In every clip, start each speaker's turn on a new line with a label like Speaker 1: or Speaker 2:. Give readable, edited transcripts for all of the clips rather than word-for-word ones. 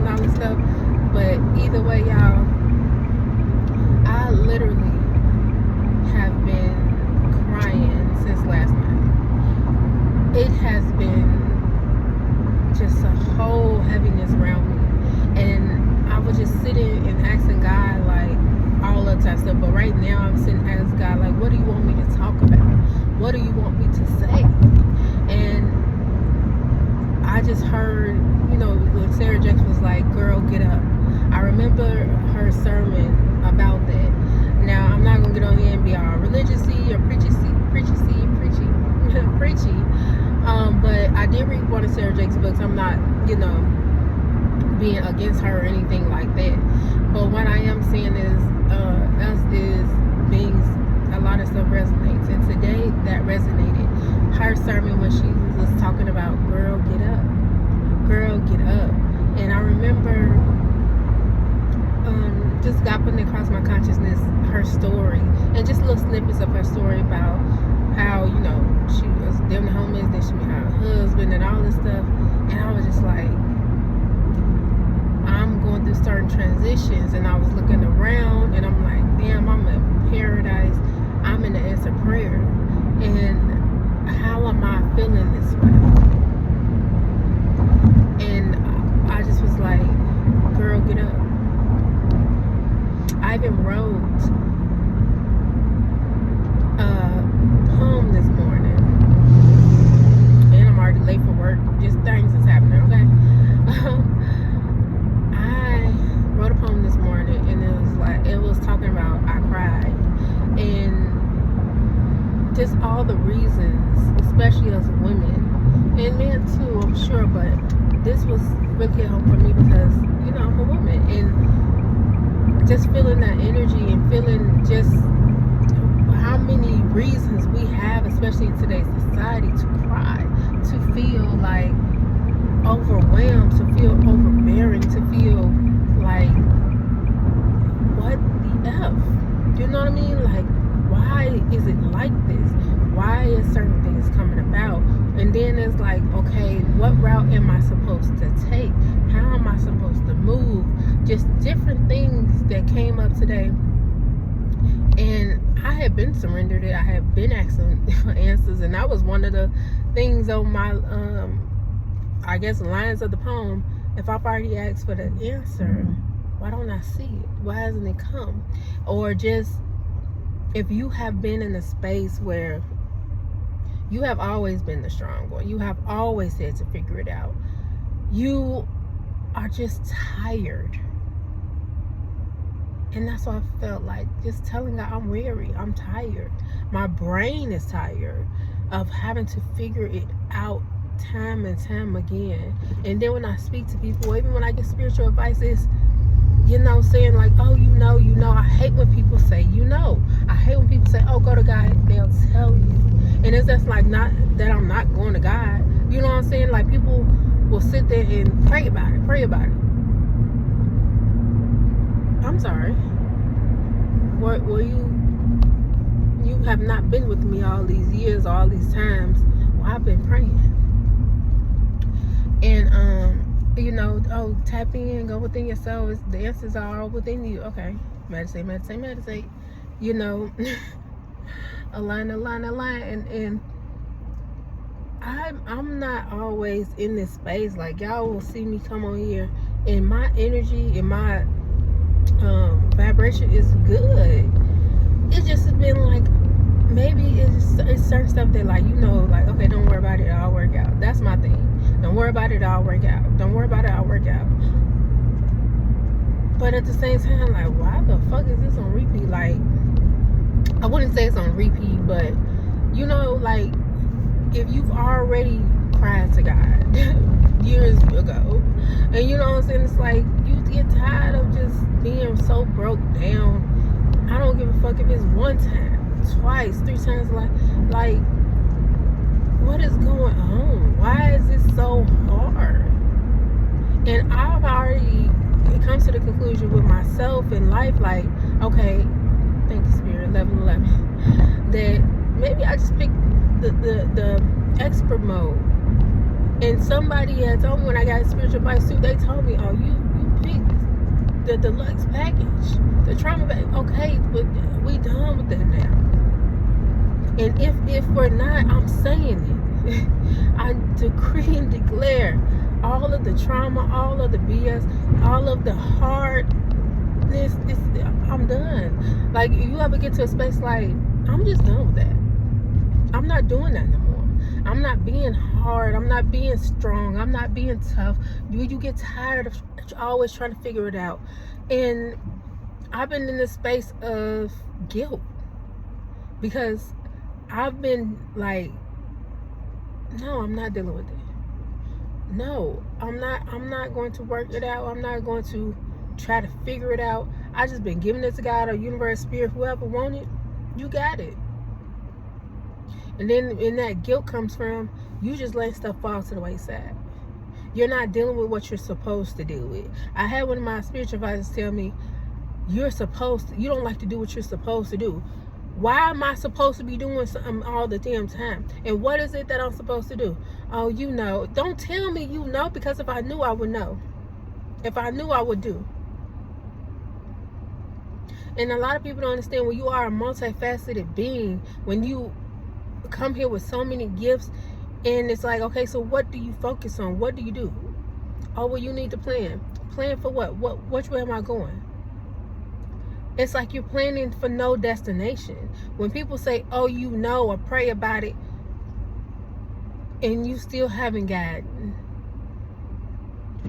Speaker 1: and all this stuff. But either way, y'all, I literally have been crying since last night. It has been just a whole heaviness around me, and I was just sitting and asking God like all that type of stuff. But right now, I'm sitting asking God like, what do you want me to talk about? What do you want me to say? And I just heard, when Sarah Jakes was like, "Girl, get up." I remember her sermon about that. Now, I'm not gonna get on here and be all religious-y or preachy. But I did read one of Sarah Jakes' books. I'm not, being against her or anything like that. But what I am saying is, us is beings. A lot of stuff resonates, and today that resonated. Her sermon when she was talking about, "Girl, get up, girl, get up," and I remember just got putting across my consciousness her story, and just little snippets of her story about how she was living homeless, then she met her husband and all this stuff, and I was just like, I'm going through certain transitions, and I was looking around, and I'm like, damn, I'm in paradise. I'm in the answer prayer, and how am I feeling this way? And I just was like, girl, get up. I even wrote a poem this morning, and I'm already late for work. Just things is happening, okay? I wrote a poem this morning, and it was talking about I cried, and just all the reasons, especially as women, and men too, I'm sure, but this was really hit home for me because, I'm a woman, and just feeling that energy and feeling just how many reasons we have, especially in today's society, to cry, to feel like overwhelmed, to feel overbearing, to feel like, what the F? You know what I mean? Like, why is it like this? Why is certain things coming about? And then it's like, okay, what route am I supposed to take? How am I supposed to move? Just different things that came up today. And I had been surrendered it. I had been asking answers, and that was one of the things on my I guess lines of the poem. If I've already asked for the answer, why don't I see it? Why hasn't it come? Or just, if you have been in a space where you have always been the strong one, you have always had to figure it out, you are just tired. And that's what I felt like, just telling God, I'm weary, I'm tired. My brain is tired of having to figure it out time and time again. And then when I speak to people, even when I get spiritual advice, it's, saying like, oh, I hate when people say, I hate when people say, oh, go to God, they'll tell you. And it's just like, not that I'm not going to God. You know what I'm saying? Like, people will sit there and pray about it. I'm sorry. Were you have not been with me all these years, all these times. Well, I've been praying. And tap in, go within yourself. The answers are all within you. Okay. Meditate. Align. And I'm not always in this space. Like, y'all will see me come on here, and my energy and my vibration is good. It just has been like, maybe it's certain stuff that, like, like, okay, don't worry about it, I'll work out. That's my thing. Don't worry about it, I'll work out. Don't worry about it, I'll work out. But at the same time, like, why the fuck is this on repeat? Like, I wouldn't say it's on repeat, but like, if you've already cried to God years ago, and what I'm saying, it's like, you get tired of just being so broke down. I don't give a fuck if it's one time, twice, 3 times. Like, what is going on? Why is this so hard? And I've already come to the conclusion with myself in life, like, okay, thank you, Spirit, 11, that maybe I just picked the expert mode. And somebody had told me when I got spiritual advice too, they told me, oh, you the deluxe package, the trauma package. Okay, but we done with that now. And if we're not, I'm saying it. I decree and declare all of the trauma, all of the BS, all of the hardness. I'm done. Like, you ever get to a space like, I'm just done with that. I'm not doing that no more. I'm not being hard. I'm not being strong. I'm not being tough. You get tired of always trying to figure it out. And I've been in this space of guilt because I've been like, no, I'm not dealing with it. No, I'm not going to work it out. I'm not going to try to figure it out. I just been giving it to God or universe, spirit, whoever want it, you got it. And then in that guilt comes from you just letting stuff fall to the wayside. You're not dealing with what you're supposed to deal with. I had one of my spiritual advisors tell me, you don't like to do what you're supposed to do. Why am I supposed to be doing something all the damn time? And what is it that I'm supposed to do? Oh, you know. Don't tell me you know, because if I knew, I would know. If I knew, I would do. And a lot of people don't understand, when you are a multifaceted being, when you come here with so many gifts, and it's like, okay, so what do you focus on? What do you do? Oh, well, you need to plan. Plan for what? Which way am I going? It's like you're planning for no destination. When people say, oh, you know, or pray about it, and you still haven't gotten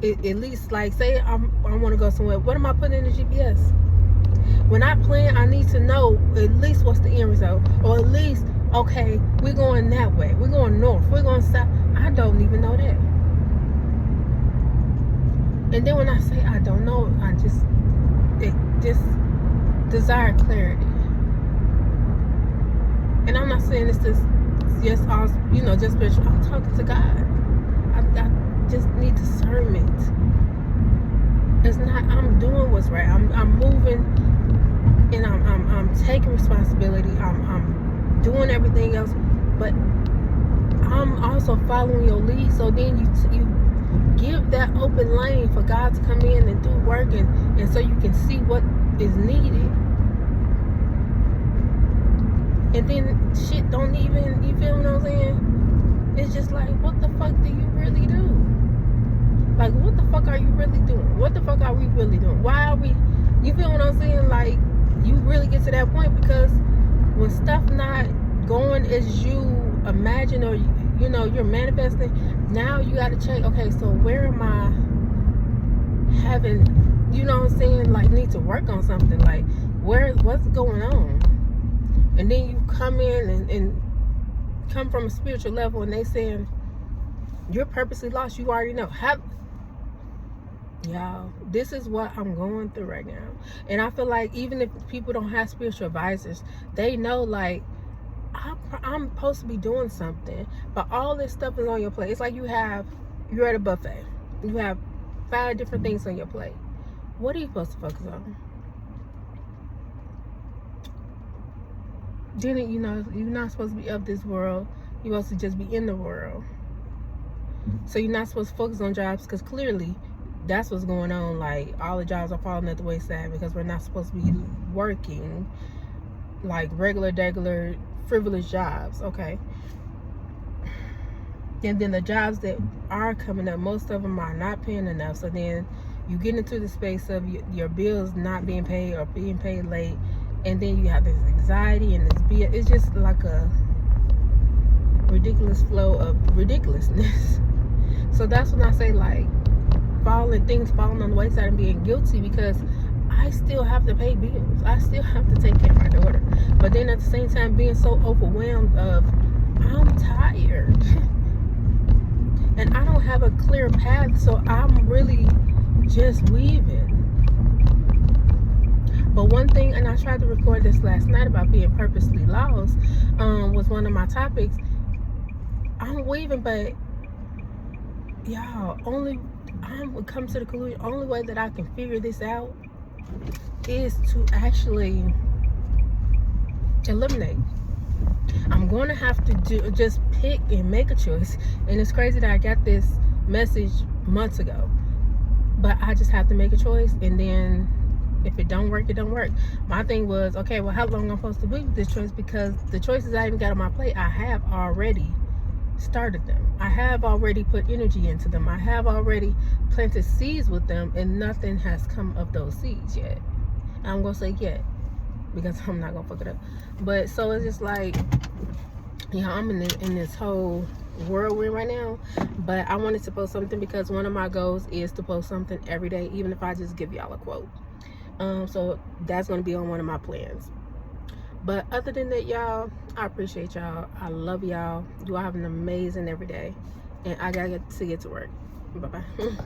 Speaker 1: it, at least, like, say I want to go somewhere. What am I putting in the GPS? When I plan, I need to know at least what's the end result. Or at least, okay, we're going that way. We're going north. We're going south. I don't even know that. And then when I say I don't know, it just desire clarity. And I'm not saying this is just all, just spiritual. I'm talking to God. I just need discernment. It's not, I'm doing what's right. I'm moving, and I'm taking responsibility. I'm doing everything else, but I'm also following your lead. So then you give that open lane for God to come in and do work, and so you can see what is needed. And then shit don't even, you feel what I'm saying? It's just like, what the fuck do you really do? Like, what the fuck are you really doing? What the fuck are we really doing? Why are we, you feel what I'm saying? Like, you really get to that point, because when stuff not going as you imagine, or you're manifesting, now you got to check, okay, so where am I having, like, need to work on something? Like, what's going on? And then you come in and come from a spiritual level, and they saying you're purposely lost. You already know. Y'all, this is what I'm going through right now. And I feel like even if people don't have spiritual advisors, they know, like, I'm supposed to be doing something, but all this stuff is on your plate. It's like you're at a buffet. You have 5 different things on your plate. What are you supposed to focus on? Then, you're not supposed to be of this world. You're supposed to just be in the world. So you're not supposed to focus on jobs, because clearly that's what's going on. Like, all the jobs are falling at the wayside because we're not supposed to be working like regular frivolous jobs. Okay. And then the jobs that are coming up, most of them are not paying enough. So then you get into the space of your bills not being paid or being paid late, and then you have this anxiety and this it's just like a ridiculous flow of ridiculousness. So that's when I say, like, things falling on the wayside and being guilty, because I still have to pay bills. I still have to take care of my daughter. But then at the same time being so overwhelmed of, I'm tired. And I don't have a clear path, so I'm really just weaving. But one thing, and I tried to record this last night about being purposely lost, was one of my topics. I'm weaving, but y'all, I'm come to the conclusion, only way that I can figure this out is to actually eliminate. I'm going to have to just pick and make a choice. And it's crazy that I got this message months ago. But I just have to make a choice, and then if it don't work, it don't work. My thing was, okay, well, how long I'm supposed to be with this choice? Because the choices I even got on my plate, I have already started them. I have already put energy into them. I have already planted seeds with them, and nothing has come of those seeds yet. I'm gonna say yet, because I'm not gonna fuck it up. But so it's just like, I'm in this whole whirlwind right now. But I wanted to post something because one of my goals is to post something every day, even if I just give y'all a quote. So that's going to be on one of my plans. But other than that, y'all, I appreciate y'all. I love y'all. You all have an amazing every day, and I gotta get to work. Bye bye.